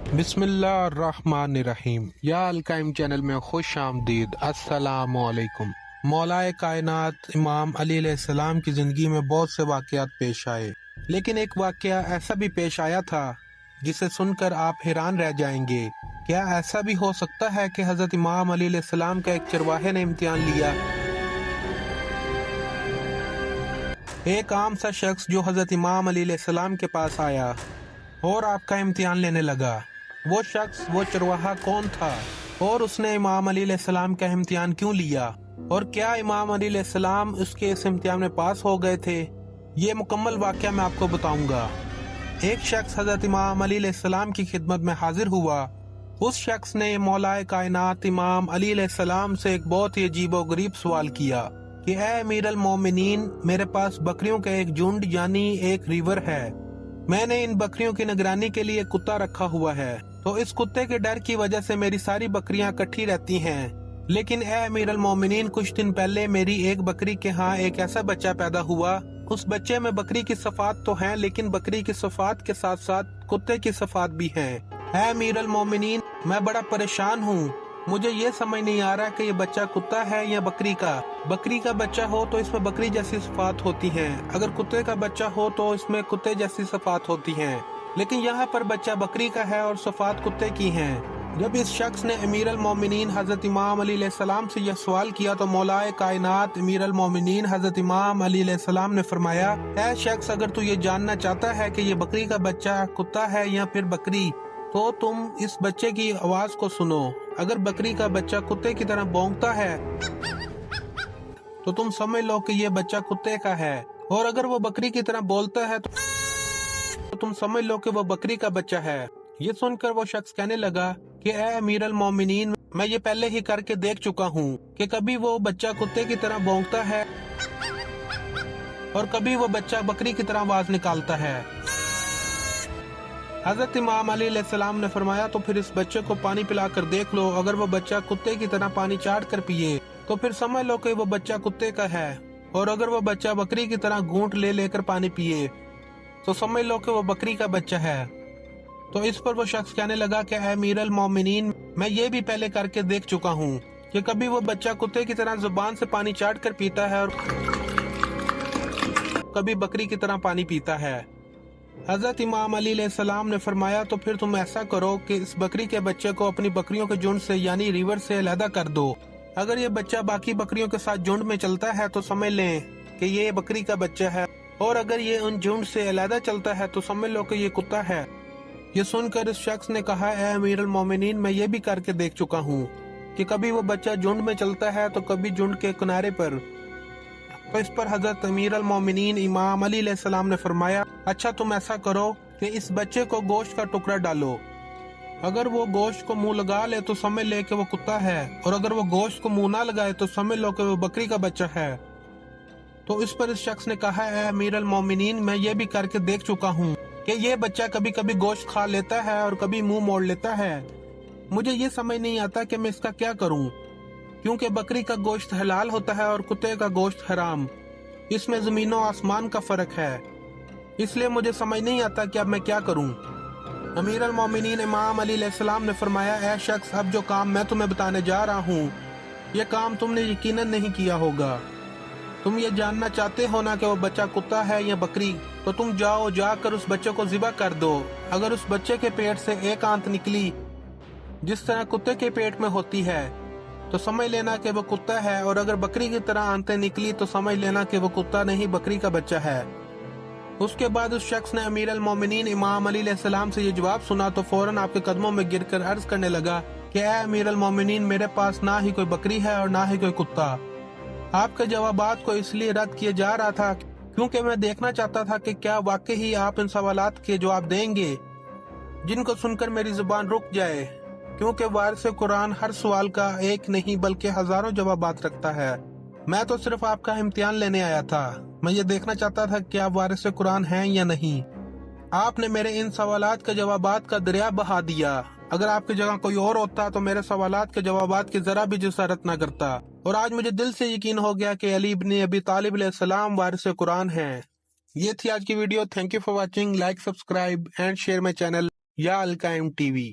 बिस्मिल्लाहिर्रहमानिर्रहीम। या अलकाइम चैनल में खुश आमदीद। अस्सलामुअलैकुम। मौलाए कायनात इमाम अली अलैहिस्सलाम की ज़िंदगी में बहुत से वाक़यात पेश आए, लेकिन एक वाक़या ऐसा भी पेश आया था जिसे सुनकर आप हैरान रह जाएंगे। क्या ऐसा भी हो सकता है कि हज़रत इमाम अली अलैहिस्सलाम का एक चरवाहे ने इम्तिहान लिया? एक आम सा शख्स जो हज़रत इमाम अली अलैहिस्सलाम के पास आया और आपका इम्तिहान लेने लगा। वो शख्स, वो चरवाहा कौन था और उसने इमाम अली अलैहिस्सलाम का इम्तिहान क्यों लिया, और क्या इमाम अली अलैहिस्सलाम उसके इस इम्तिहान में पास हो गए थे? ये मुकम्मल वाक़या मैं आपको बताऊंगा। एक शख्स हज़रत इमाम अली अलैहिस्सलाम की खिदमत में हाजिर हुआ। उस शख्स ने मौलाए कायनात इमाम अली अलैहिस्सलाम से एक बहुत ही अजीब और गरीब सवाल किया कि ए अमीर अल मोमिनीन, मेरे पास बकरियों का एक झुंड यानी एक रिवर है। मैंने इन बकरियों की निगरानी के लिए कुत्ता रखा हुआ है, तो इस कुत्ते के डर की वजह से मेरी सारी बकरियां इकट्ठी रहती हैं। लेकिन ए अमीर अल मोमिनीन, कुछ दिन पहले मेरी एक बकरी के यहाँ एक ऐसा बच्चा पैदा हुआ। उस बच्चे में बकरी की सफात तो है, लेकिन बकरी की सफात के साथ साथ कुत्ते की सफात भी है। ए अमीर अल मोमिनीन, मैं बड़ा परेशान हूँ। मुझे ये समझ नहीं आ रहा कि ये बच्चा कुत्ता है या बकरी का। बकरी का बच्चा हो तो इसमें बकरी जैसी सफात होती हैं, अगर कुत्ते का बच्चा हो तो इसमें कुत्ते जैसी सफात होती हैं, लेकिन यहाँ पर बच्चा बकरी का है और सफात कुत्ते की हैं। जब इस शख्स ने अमीर अल मोमिनीन हजरत इमाम अली अलैहिस्सलाम से यह सवाल किया तो मौलाए कायनात अमीर अल मोमिनीन हजरत इमाम अली अलैहिस्सलाम ने फरमाया, ऐ शख्स, अगर तू ये जानना चाहता है कि ये बकरी का बच्चा कुत्ता है या फिर बकरी, तो तुम इस बच्चे की आवाज को सुनो। अगर बकरी का बच्चा कुत्ते की तरह भौंकता है तो तुम समझ लो कि ये बच्चा कुत्ते का है, और अगर वो बकरी की तरह बोलता है तो तुम समझ लो कि वो बकरी का बच्चा है। ये सुनकर वो शख्स कहने लगा कि ए अमीर अल मोमिनीन, मैं ये पहले ही करके देख चुका हूँ कि कभी वो बच्चा कुत्ते की तरह भौंकता है और कभी वो बच्चा बकरी की तरह आवाज निकालता है। हजरत इमाम अली अलैहिस्सलाम ने फरमाया, तो फिर इस बच्चे को पानी पिलाकर देख लो। अगर वो बच्चा कुत्ते की तरह पानी चाट कर पिए तो फिर समझ लो कि वो बच्चा कुत्ते का है, और अगर वो बच्चा बकरी की तरह घूंट ले लेकर पानी पिए तो समझ लो कि वो बकरी का बच्चा है। तो इस पर वो शख्स कहने लगा कि ऐ अमीर अल मोमिनीन, मैं ये भी पहले करके देख चुका हूँ कि कभी वो बच्चा कुत्ते की तरह जुबान से पानी चाट कर पीता है और कभी बकरी की तरह पानी पीता है। हजरत इमाम अली अलैहिस्सलाम ने फरमाया, तो फिर तुम ऐसा करो कि इस बकरी के बच्चे को अपनी बकरियों के झुंड से यानी रिवर से अलहदा कर दो। अगर ये बच्चा बाकी बकरियों के साथ झुंड में चलता है तो समझ लें कि ये बकरी का बच्चा है, और अगर ये उन झुंड से अलहदा चलता है तो समझ लो कि ये कुत्ता है। ये सुनकर इस शख्स ने कहा, ए अमीर अल मोमिनीन, मैं ये भी करके देख चुका हूँ कि कभी वो बच्चा झुंड में चलता है तो कभी झुंड के किनारे पर। तो इस पर हजरत अमीर अल मोमिनीन इमाम अली अलैहिस्सलाम ने फरमाया, अच्छा तुम ऐसा करो कि इस बच्चे को गोश्त का टुकड़ा डालो। अगर वो गोश्त को मुंह लगा ले तो समझ ले कि वो कुत्ता है, और अगर वो गोश्त को मुंह ना लगाए तो समझ लो कि वो बकरी का बच्चा है। तो इस पर इस शख्स ने कहा, है अमीर अल मोमिनीन, मैं ये भी करके देख चुका हूँ कि ये बच्चा कभी कभी गोश्त खा लेता है और कभी मुंह मोड़ लेता है। मुझे ये समझ नहीं आता कि मैं इसका क्या करूँ, क्योंकि बकरी का गोश्त हलाल होता है और कुत्ते का गोश्त हराम। इसमें जमीनों आसमान का फर्क है, इसलिए मुझे समझ नहीं आता कि अब मैं क्या करूं। अमीर अल मोमिनीन इमाम अली अलैहिस्सलाम ने फरमाया, ऐ शख्स, अब जो काम मैं तुम्हें बताने जा रहा हूं, ये काम तुमने यकीनन नहीं किया होगा। तुम ये जानना चाहते हो ना कि वो बच्चा कुत्ता है या बकरी, तो तुम जाकर उस बच्चे को ज़िबा कर दो। अगर उस बच्चे के पेट से एक आंत निकली जिस तरह कुत्ते के पेट में होती है तो समझ लेना कि वो कुत्ता है, और अगर बकरी की तरह आंतें निकली तो समझ लेना कि वो कुत्ता नहीं बकरी का बच्चा है। उसके बाद उस शख्स ने अमीर अल मोमिनीन इमाम अली अलैहिस्सलाम से ये जवाब सुना तो फौरन आपके कदमों में गिरकर अर्ज करने लगा कि ऐ अमीर अल मोमिनीन, मेरे पास ना ही कोई बकरी है और ना ही कोई कुत्ता। आपके जवाबात को इसलिए रद्द किया जा रहा था क्योंकि मैं देखना चाहता था कि क्या वाकई ही आप इन सवालात के जवाब देंगे जिनको सुनकर मेरी जुबान रुक जाए, क्योंकि वारिस कुरान हर सवाल का एक नहीं बल्कि हजारों जवाबात रखता है। मैं तो सिर्फ आपका इम्तिहान लेने आया था। मैं ये देखना चाहता था कि आप वारिस कुरान हैं या नहीं। आपने मेरे इन सवालात के जवाबात का दरिया बहा दिया। अगर आपकी जगह कोई और होता तो मेरे सवालात के जवाबात की जरा भी जिसारत न करता, और आज मुझे दिल से यकीन हो गया कि अली इब्न अबी तालिब अलैहिस्सलाम वारिस कुरान हैं। ये थी आज की video. Thank you for watching. Like, subscribe and share my channel. یا القائم ٹی وی۔